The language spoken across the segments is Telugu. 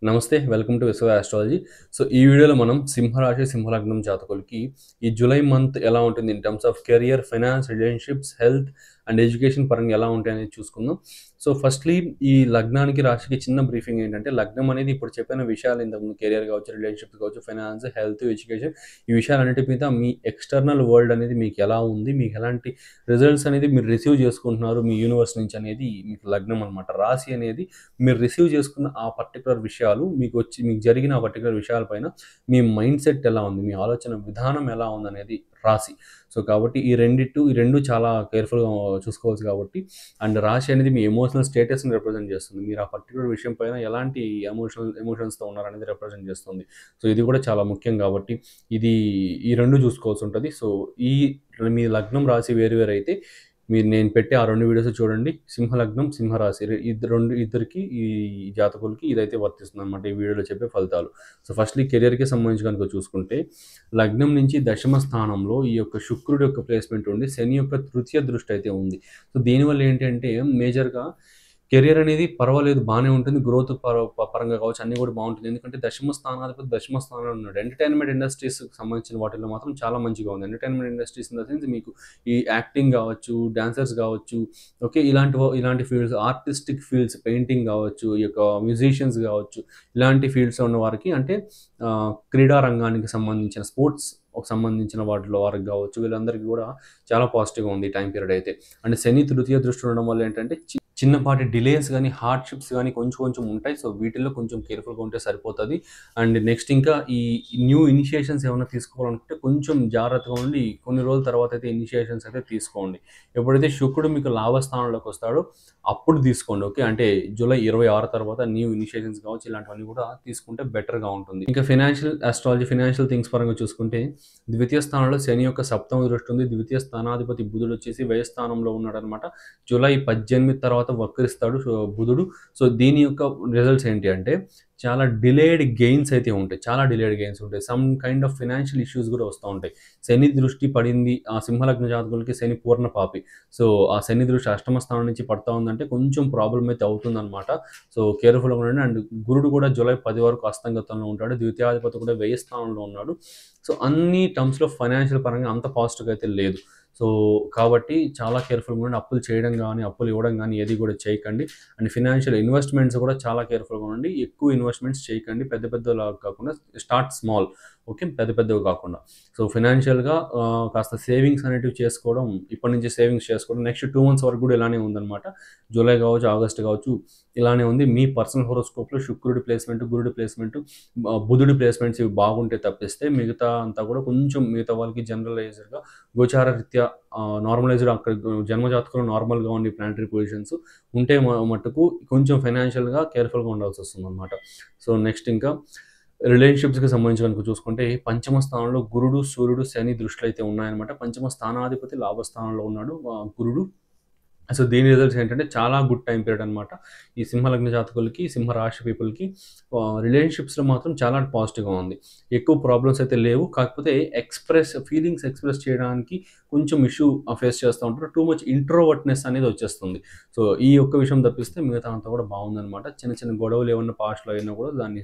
నమస్తే. వెల్కమ్ టు విశ్వ ఆస్ట్రాలజీ. సో, ఈ వీడియోలో మనం సింహరాశి, సింహలగ్నం జాతకులకి ఈ జూలై మంత్ ఎలా ఉంటుంది in terms of career, finance, relationships, health and education పరంగా ఎలా ఉంటాయనేది చూసుకుందాం. సో, ఫస్ట్‌లీ ఈ లగ్నానికి, రాశికి చిన్న బ్రీఫింగ్ ఏంటంటే, లగ్నం అనేది ఇప్పుడు చెప్పిన విషయాలు ఇంతకుముందు కెరియర్ కావచ్చు, రిలేషన్‌షిప్స్ కావచ్చు, ఫైనాన్స్, హెల్త్, ఎడ్యుకేషన్ ఈ విషయాలన్నిటి మీద మీ ఎక్స్‌టర్నల్ వరల్డ్ అనేది మీకు ఎలా ఉంది? మీకు ఎలాంటి రిజల్ట్స్ అనేది మీరు రిసీవ్ చేసుకుంటున్నారు మీ యూనివర్స్ నుంచి అనేది మీకు లగ్నం అనమాట. రాశి అనేది మీరు రిసీవ్ చేసుకున్న ఆ పర్టిక్యులర్ విషయాలు మీకు జరిగిన ఆ పర్టిక్యులర్ విషయాల పైన మీ మైండ్ సెట్ ఎలా ఉంది? మీ ఆలోచన విధానం ఎలా ఉందనేది రాశి. సో, కాబట్టి ఈ రెండు చాలా కేర్‌ఫుల్‌గా చూసుకోవాల్సి కాబట్టి అండ్ రాశి అనేది మీ ఎమోషనల్ స్టేటస్‌ని రిప్రజెంట్ చేస్తుంది. మీరు ఆ పర్టిక్యులర్ విషయం పైన ఎలాంటి ఎమోషన్స్‌తో ఉన్నారనేది రిప్రజెంట్ చేస్తుంది. సో, ఇది కూడా చాలా ముఖ్యం కాబట్టి ఇది ఈ 2 చూసుకోవాల్సి ఉంటది. సో, ఈ మీ లగ్నం, రాశి వేరు వేరు అయితే నేను పెట్టే ఆ 2 వీడియోస్ చూడండి. సింహలగ్నం, సింహరాశి ఇద్దరికి ఈ జాతకులకి ఇదైతే వర్తిస్తుందనమాట. ఈ వీడియోలో చెప్పే ఫలితాలు. సో, ఫస్ట్‌లీ కెరియర్‌కి సంబంధించి గనుక చూసుకుంటే, లగ్నం నుంచి దశమ స్థానంలో ఈ యొక్క శుక్రుడి యొక్క ప్లేస్‌మెంట్ ఉండి, శని యొక్క తృతీయ దృష్టి అయితే ఉంది. సో, దీనివల్ల ఏంటి అంటే మేజర్‌గా కెరియర్ అనేది పర్వాలేదు బానే ఉంటుంది. గ్రోత్ పరంగా కావచ్చు అన్నీ కూడా బావుంటుంది. ఎందుకంటే దశమ స్థానాధిపతి దశమ స్థానంలో ఉన్నాడు. ఎంటర్‌టైన్‌మెంట్ ఇండస్ట్రీస్‌కి సంబంధించిన వాటిల్లో మాత్రం చాలా మంచిగా ఉంది. Entertainment industries in the sense మీకు ఈ యాక్టింగ్ గావచ్చు, డాన్సర్స్ గావచ్చు, ఓకే. ఇలాంటి ఫీల్డ్స్, ఆర్టిస్టిక్ ఫీల్డ్స్, పెయింటింగ్ గావచ్చు, ఈ యొక్క మ్యూజిషియన్స్ గావచ్చు, ఇలాంటి ఫీల్డ్స్‌లో ఉన్న వారికి అంటే క్రీడా రంగానికి సంబంధించిన సంబంధించిన వాటిలో వారికి గావచ్చు, వీళ్ళందరికీ గూడా చాలా పాజిటివ్‌గా ఉంది ఈ టైం పీరియడ్ అయితే. అండ్ శని తృతీయ దృష్టి ఉండడం వల్ల ఏంటంటే చిన్నపాటి డిలేస్ గానీ, హార్డ్‌షిప్స్ గానీ కొంచెం కొంచెం ఉంటాయి. సో, వీటిల్లో కొంచెం కేర్‌ఫుల్‌గా ఉంటే సరిపోతది. అండ్ నెక్స్ట్ ఇంకా ఈ న్యూ ఇనిషియేషన్స్ ఏమన్నా తీసుకోవాలనుకుంటే కొంచెం జాగ్రత్తగా ఉండి కొన్ని రోజుల తర్వాత అయితే ఇనిషియేషన్స్ అయితే తీసుకోండి. ఎప్పుడైతే శుక్రుడు మీకు లాభస్థానంలోకి వస్తాడో అప్పుడు తీసుకోండి. ఓకే. అంటే జూలై 26 తర్వాత న్యూ ఇనిషియేషన్స్ కావచ్చు ఇలాంటివన్నీ కూడా తీసుకుంటే బెటర్‌గా ఉంటుంది. ఇంకా ఫైనాన్షియల్ థింగ్స్ పరంగా చూసుకుంటే ద్వితీయ స్థానంలో శని యొక్క సప్తమ దృష్టి ఉంది. ద్వితీయ స్థానాధిపతి బుధుడు వచ్చేసి వ్యయ స్థానంలో ఉన్నాడనమాట. జూలై 18 తర్వాత వక్రిస్తాడు బుధుడు. సో, దీని యొక్క రిజల్ట్స్ ఏంటి అంటే చాలా డిలేడ్ గెయిన్స్ అయితే ఉంటాయి. చాలా డిలేడ్ గెయిన్స్ ఉంటాయి. Some kind of financial issues కూడా వస్తా ఉంటాయి. శని దృష్టి పడింది. ఆ సింహలగ్న జాతకులకి శని పూర్ణ పాపి. సో, ఆ శని దృష్టి అష్టమ స్థానం నుంచి పడతా ఉందంటే కొంచెం ప్రాబ్లమ్ అయితే అవుతుందనమాట. సో, కేర్‌ఫుల్‌గా ఉండండి. అండ్ గురుడు కూడా జూలై 10 వరకు అస్తంగతంలో ఉంటాడు. ద్వితీయాధిపతి కూడా వ్యయ స్థానంలో ఉన్నాడు. సో, అన్ని టర్మ్స్‌లో ఫైనాన్షియల్ పరంగా అంత పాజిటివ్‌గా అయితే లేదు. సో, కాబట్టి చాలా కేర్‌ఫుల్‌గా ఉండండి. అప్పులు చేయడం గానీ, అప్పులు ఇవ్వడం గానీ ఏది కూడా చేయకండి. అండ్ ఫైనాన్షియల్ ఇన్వెస్ట్‌మెంట్స్ కూడా చాలా కేర్‌ఫుల్‌గా ఉండండి. ఎక్కువ ఇన్వెస్ట్‌మెంట్స్ చేయకండి. పెద్ద పెద్దలాగా కాకుండా స్టార్ట్ స్మాల్. ఓకే. పెద్ద పెద్దవి కాకుండా. సో, ఫైనాన్షియల్‌గా కాస్త సేవింగ్స్ అనేటివి చేసుకోవడం ఇప్పటి నుంచి సేవింగ్స్ చేసుకోవడం నెక్స్ట్ 2 మంత్స్ వరకు కూడా ఇలానే ఉందనమాట. జూలై కావచ్చు, ఆగస్ట్ కావచ్చు ఇలానే ఉంది. మీ పర్సనల్ హోరోస్కోప్‌లో శుక్రుడి ప్లేస్‌మెంట్, గురుడి ప్లేస్‌మెంట్, బుధుడి ప్లేస్‌మెంట్స్ ఇవి బాగుంటే తప్పిస్తే మిగతా అంతా కూడా కొంచెం మిగతా వాళ్ళకి జనరలైజ్డ్‌గా గోచార రీత్యా నార్మలైజ్డ్ అక్కడ జన్మజాతకంలో నార్మల్‌గా ఉండే ప్లానెటరీ పొజిషన్స్ ఉంటే మట్టుకు కొంచెం ఫైనాన్షియల్‌గా కేర్‌ఫుల్‌గా ఉండాల్సొస్తుందనమాట. సో, నెక్స్ట్ ఇంకా రిలేషన్‌షిప్స్‌కి సంబంధించి గనుక చూసుకుంటే పంచమ స్థానంలో గురుడు, సూర్యుడు, శని దృష్టిలైతే ఉన్నాయన్నమాట. పంచమ స్థానాధిపతి లాభస్థానంలో ఉన్నాడు గురుడు. సో, దీని రిజల్ట్స్ ఏంటంటే చాలా గుడ్ టైమ్ పీరియడ్ అనమాట. ఈ సింహలగ్న జాతకులకి, సింహరాశి పీపుల్‌కి రిలేషన్‌షిప్స్‌లో మాత్రం చాలా పాజిటివ్‌గా ఉంది. ఎక్కువ ప్రాబ్లమ్స్ అయితే లేవు. కాకపోతే ఫీలింగ్స్ ఎక్స్‌ప్రెస్ చేయడానికి కొంచెం ఇష్యూ ఫేస్ చేస్తా ఉంటారు. టూ మచ్ ఇంట్రోవర్ట్‌నెస్ అనేది వచ్చేస్తుంది. సో, ఈ ఒక్క విషయం తప్పిస్తే మిగతా అంతా కూడా బాగుందనమాట. చిన్న చిన్న గొడవలు ఏమన్నా పాస్ట్‌లో అయినా కూడా దాన్ని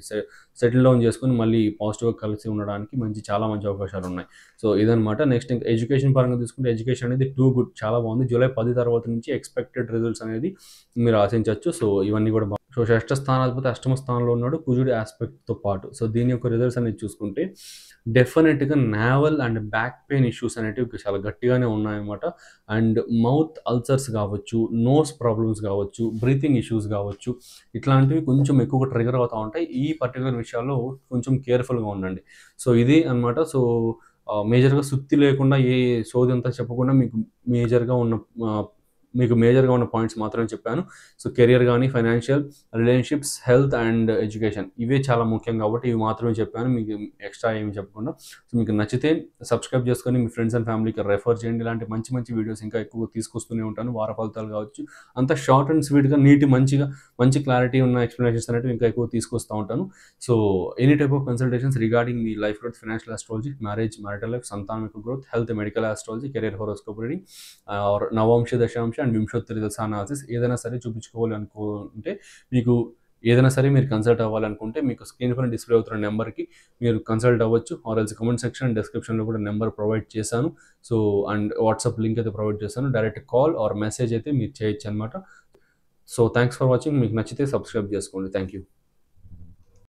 సెటిల్ డౌన్ చేసుకొని మళ్ళీ పాజిటివ్‌గా కలిసి ఉండడానికి చాలా మంచి అవకాశాలున్నాయి. సో, ఇదనమాట. నెక్స్ట్ ఇంకా ఎడ్యుకేషన్ పరంగా తీసుకుంటే ఎడ్యుకేషన్ అనేది టూ గుడ్ చాలా బాగుంది. జూలై 10 తర్వాత నుంచి ఎక్స్‌పెక్టెడ్ రిజల్ట్స్ అనేది మీరు ఆశించొచ్చు. సో, ఇవన్నీ కూడా సో, షష్ఠ స్థానాధిపతి అష్టమ స్థానంలో ఉన్నాడు కుజుడి యాస్పెక్ట్‌తో పాటు. సో, దీని యొక్క రిజల్ట్స్ అనేది చూసుకుంటే డెఫినిట్‌గా navel and back pain issues అనేటివి చాలా గట్టిగానే ఉన్నాయన్నమాట. అండ్ మౌత్ అల్సర్స్ కావచ్చు, నోస్ ప్రాబ్లమ్స్ కావచ్చు, బ్రీతింగ్ ఇష్యూస్ కావచ్చు, ఇట్లాంటివి కొంచెం ఎక్కువగా ట్రిగ్గర్ అవుతా ఉంటాయి. ఈ పర్టిక్యులర్ విషయాల్లో కొంచెం కేర్‌ఫుల్‌గా ఉండండి. సో, ఇది అన్నమాట. సో, మేజర్‌గా సుత్తి లేకుండా సోదంతా చెప్పకుండా మేజర్‌గా ఉన్న ఆహ్, మేజర్‌గా ఉన్న పాయింట్స్ మాత్రమే చెప్పాను. సో, కెరియర్ గాని, financial, relationships, health and education ఇవే చాలా ముఖ్యం కాబట్టి ఇవి మాత్రమే చెప్పాను. మీకు ఎక్స్‌ట్రా ఏమి చెప్పకుండా. సో, మీకు నచ్చితే సబ్స్క్రైబ్ చేసుకొని మీ ఫ్రెండ్స్ అండ్ ఫ్యామిలీకి రెఫర్ చేయండి. ఇలాంటి మంచి మంచి వీడియోస్ ఇంకా ఎక్కువ తీసుకొస్తూనే ఉంటాను. వార ఫలితాలు కావచ్చు. అంతా షార్ట్ అండ్ స్వీట్‌గా మంచి క్లారిటీ ఉన్న ఎక్స్‌ప్లనేషన్స్ అనేటివి ఇంకా ఎక్కువ తీసుకొస్తా ఉంటాను. So, any type of consultations regarding మీ life growth, financial astrology, marriage, marital life, సంతానం యొక్క growth, health, medical astrology, career horoscope reading నవాంశ, దశాంశ అండ్ వింశోత్తరి దశ అనాలిసిస్ ఏదైనా సరే చూపించుకోవాలి అనుకుంటే మీకు ఏదైనా సరే మీరు కన్సల్ట్ అవ్వాలనుకుంటే మీకు స్క్రీన్ పైన డిస్‌ప్లే అవుతున్న నెంబర్‌కి మీరు కన్సల్ట్ అవ్వచ్చు. ఆర్ ఎల్స్ కామెంట్ సెక్షన్, డిస్క్రిప్షన్‌లో కూడా నెంబర్ ప్రొవైడ్ చేశాను. సో, అండ్ వాట్సాప్ లింక్ అయితే ప్రొవైడ్ చేశాను. డైరెక్ట్ కాల్ ఆర్ మెసేజ్ అయితే మీరు చేయొచ్చనమాట. So, thanks for watching. మీకు నచ్చితే సబ్స్క్రైబ్ చేసుకోండి. Thank you.